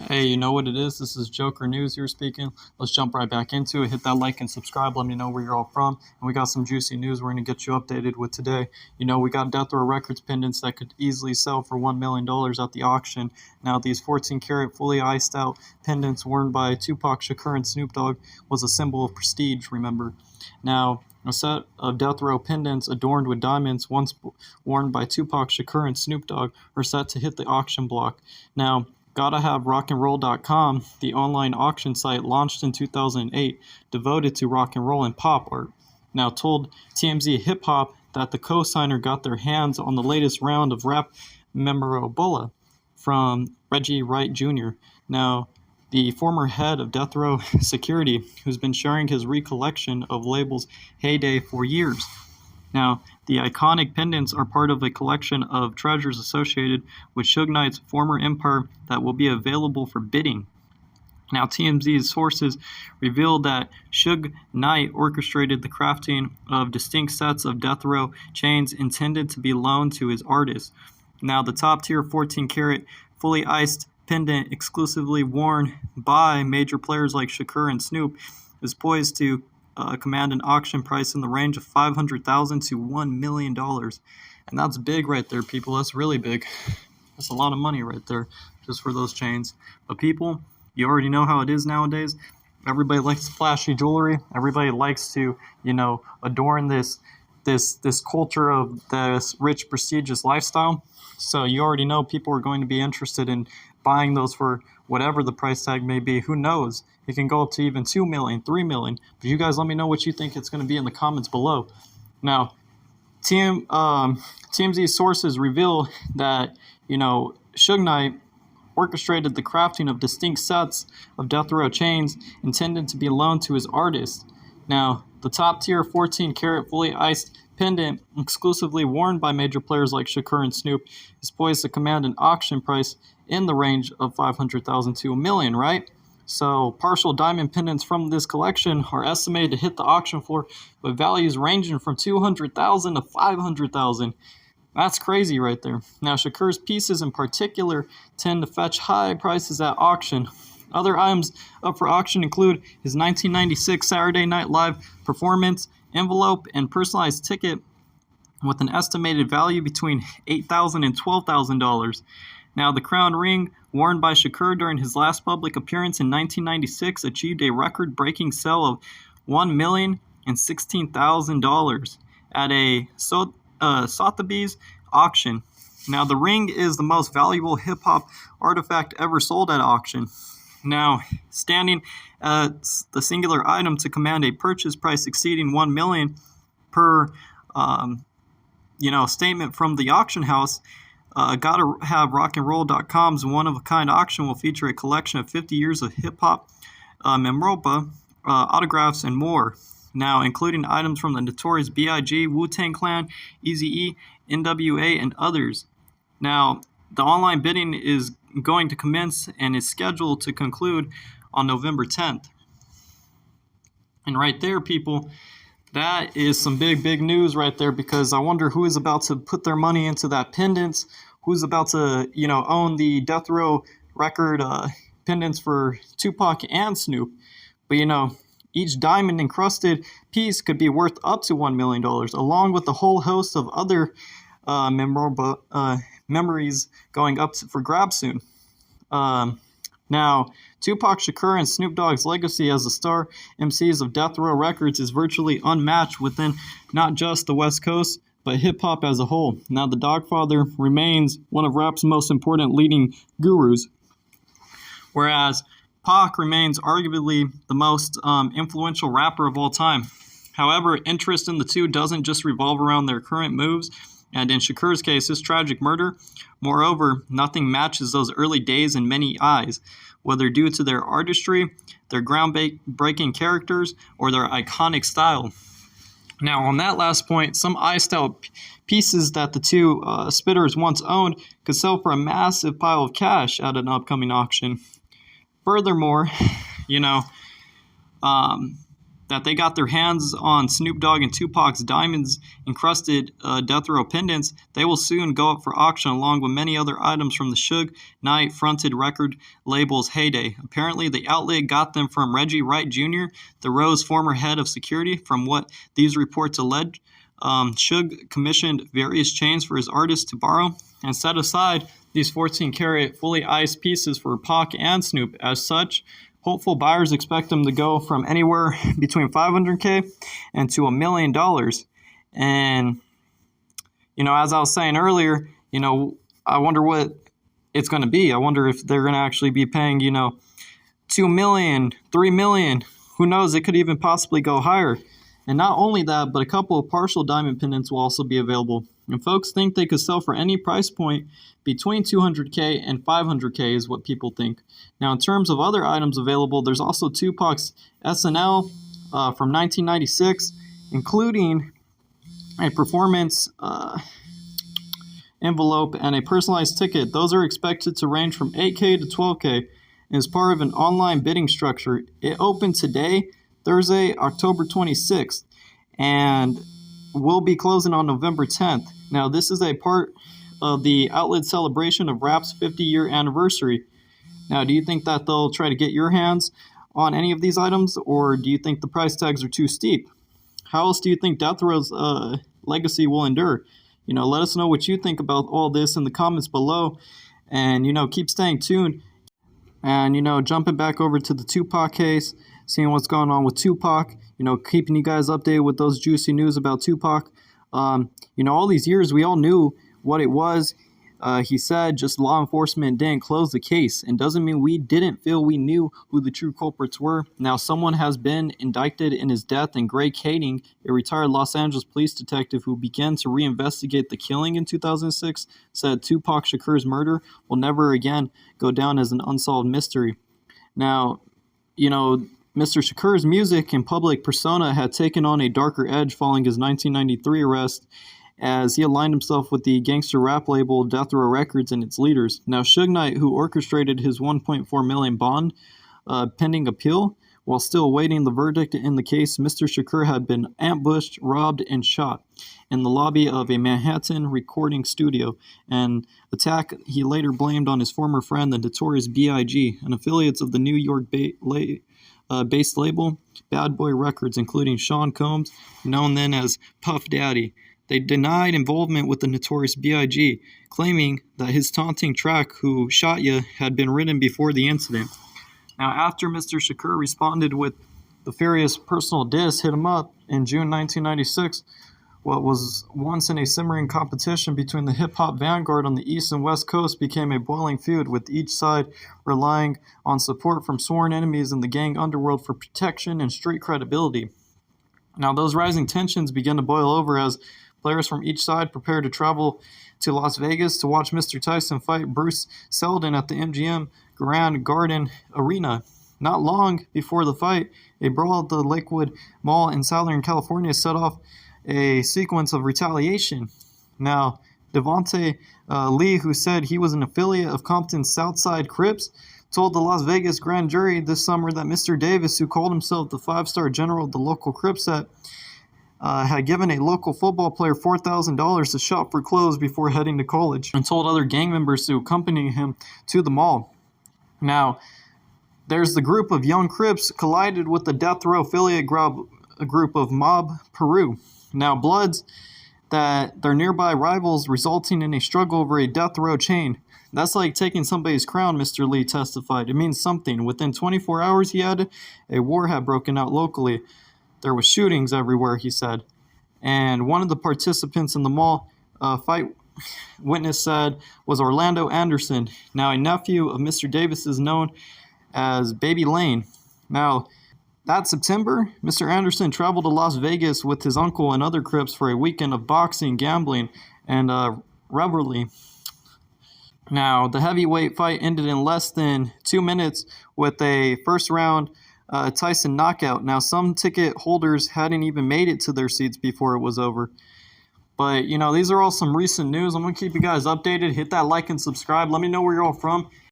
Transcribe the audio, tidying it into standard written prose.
Hey, you know what it is? This is Joker News here speaking. Let's jump right back into it. Hit that like and subscribe. Let me know where you're all from. And we got some juicy news we're going to get you updated with today. We got Death Row Records pendants that could easily sell for $1 million at the auction. Now, these 14 karat fully iced out pendants worn by Tupac, Shakur, and Snoop Dogg was a symbol of prestige, remember. Now, a set of Death Row pendants adorned with diamonds, once worn by Tupac, Shakur, and Snoop Dogg, are set to hit the auction block. Now, Gotta Have Rock'n'Roll.com, the online auction site launched in 2008, devoted to rock and roll and pop art, now told TMZ Hip Hop that the co-signer got their hands on the latest round of rap memorabilia from Reggie Wright Jr. Now, the former head of Death Row Security, who's been sharing his recollection of label's heyday for years. Now, the iconic pendants are part of a collection of treasures associated with Sugeknight's former empire that will be available for bidding. Now, TMZ's sources revealed that Sugeknight orchestrated the crafting of distinct sets of Death Row chains intended to be loaned to his artists. Now, the top-tier 14-karat fully iced pendant exclusively worn by major players like Shakur and Snoop is poised to command an auction price in the range of $500,000 to $1 million. And that's big right there, people. That's really big. That's a lot of money right there just for those chains. But people, you already know how it is nowadays. Everybody likes flashy jewelry. Everybody likes to, adorn this culture of this rich, prestigious lifestyle. So you already know people are going to be interested in buying those for whatever the price tag may be. Who knows? It can go up to even $2 million, $3 million. But you guys let me know what you think it's going to be in the comments below. Now, TMZ sources reveal that, Sugeknight orchestrated the crafting of distinct sets of Death Row chains intended to be loaned to his artists. Now, the top-tier 14-karat fully iced pendant, exclusively worn by major players like Shakur and Snoop, is poised to command an auction price in the range of $500,000 to $1 million, right? So, partial diamond pendants from this collection are estimated to hit the auction floor with values ranging from $200,000 to $500,000. That's crazy right there. Now, Shakur's pieces in particular tend to fetch high prices at auction. Other items up for auction include his 1996 Saturday Night Live performance, envelope, and personalized ticket with an estimated value between $8,000 and $12,000. Now, the crown ring worn by Shakur during his last public appearance in 1996 achieved a record-breaking sale of $1,016,000 at a Sotheby's auction. Now, the ring is the most valuable hip-hop artifact ever sold at auction. Now, standing as the singular item to command a purchase price exceeding $1 million per, statement from the auction house, Gotta Have Rock'n'Roll.com's one-of-a-kind auction will feature a collection of 50 years of hip-hop memorabilia, autographs, and more. Now, including items from the Notorious B.I.G., Wu-Tang Clan, Eazy-E, NWA, and others. Now, the online bidding is going to commence and is scheduled to conclude on November 10th. And right there, people, that is some big news right there, because I wonder who is about to put their money into that pendants, who's about to, own the Death Row record pendants for Tupac and Snoop. But, each diamond-encrusted piece could be worth up to $1 million, along with a whole host of other memories going up for grabs soon. Now, Tupac Shakur and Snoop Dogg's legacy as the star MCs of Death Row Records is virtually unmatched within not just the West Coast, but hip-hop as a whole. Now, the Dogfather remains one of rap's most important leading gurus, whereas Pac remains arguably the most influential rapper of all time. However, interest in the two doesn't just revolve around their current moves, and in Shakur's case, his tragic murder. Moreover, nothing matches those early days in many eyes, whether due to their artistry, their groundbreaking characters, or their iconic style. Now, on that last point, some iced-out pieces that the two spitters once owned could sell for a massive pile of cash at an upcoming auction. Furthermore, that they got their hands on Snoop Dogg and Tupac's diamonds-encrusted death row pendants, they will soon go up for auction along with many other items from the Sugeknight-fronted record label's heyday. Apparently, the outlet got them from Reggie Wright Jr., the Row's former head of security. From what these reports allege, Suge commissioned various chains for his artists to borrow and set aside these 14-karat fully iced pieces for Pac and Snoop. As such, hopeful buyers expect them to go from anywhere between $500K and to $1 million. And, as I was saying earlier, I wonder what it's going to be. I wonder if they're going to actually be paying, $2 million, $3 million. Who knows? It could even possibly go higher. And not only that, but a couple of partial diamond pendants will also be available. And folks think they could sell for any price point between $200K and $500K is what people think. Now, in terms of other items available, there's also Tupac's SNL from 1996, including a performance envelope and a personalized ticket. Those are expected to range from $8K to $12K and is part of an online bidding structure. It opened today, Thursday, October 26th, and will be closing on November 10th. Now, this is a part of the outlet celebration of rap's 50-year anniversary. Now, do you think that they'll try to get your hands on any of these items, or do you think the price tags are too steep? How else do you think Death Row's legacy will endure? Let us know what you think about all this in the comments below, and, keep staying tuned. And, jumping back over to the Tupac case, seeing what's going on with Tupac, keeping you guys updated with those juicy news about Tupac. All these years, we all knew what it was. He said just law enforcement didn't close the case, and doesn't mean we didn't feel we knew who the true culprits were. Now, someone has been indicted in his death, and Greg Kading, a retired Los Angeles police detective who began to reinvestigate the killing in 2006, said Tupac Shakur's murder will never again go down as an unsolved mystery. Now, Mr. Shakur's music and public persona had taken on a darker edge following his 1993 arrest, as he aligned himself with the gangster rap label Death Row Records and its leaders. Now, Sugeknight, who orchestrated his $1.4 million bond pending appeal, while still awaiting the verdict in the case, Mr. Shakur had been ambushed, robbed, and shot in the lobby of a Manhattan recording studio, an attack he later blamed on his former friend, the notorious B.I.G., an affiliate of the New York-based label Bad Boy Records, including Sean Combs, known then as Puff Daddy. They denied involvement with the notorious B.I.G., claiming that his taunting track, Who Shot Ya, had been written before the incident. Now, after Mr. Shakur responded with the furious personal diss, hit him up in June 1996, what was once in a simmering competition between the hip-hop vanguard on the East and West Coast became a boiling feud, with each side relying on support from sworn enemies in the gang underworld for protection and street credibility. Now, those rising tensions began to boil over as players from each side prepared to travel to Las Vegas to watch Mr. Tyson fight Bruce Seldon at the MGM Grand Garden Arena. Not long before the fight, a brawl at the Lakewood Mall in Southern California set off a sequence of retaliation. Now, Devontae Lee, who said he was an affiliate of Compton's Southside Crips, told the Las Vegas grand jury this summer that Mr. Davis, who called himself the five-star general of the local Crips set, had given a local football player $4,000 to shop for clothes before heading to college, and told other gang members to accompany him to the mall. Now, there's the group of young Crips collided with the Death Row affiliate group of Mob Peru. Now, Bloods that they're nearby rivals, resulting in a struggle over a Death Row chain. That's like taking somebody's crown, Mr. Lee testified. It means something. Within 24 hours, he added, a war had broken out locally. There was shootings everywhere, he said. And one of the participants in the mall fight, witness said, was Orlando Anderson, now a nephew of Mr. Davis, is known as Baby Lane. Now, that September, Mr. Anderson traveled to Las Vegas with his uncle and other Crips for a weekend of boxing, gambling, and revelry. Now, the heavyweight fight ended in less than 2 minutes with a first-round Tyson knockout. Now, some ticket holders hadn't even made it to their seats before it was over. But, these are all some recent news. I'm going to keep you guys updated. Hit that like and subscribe. Let me know where you're all from.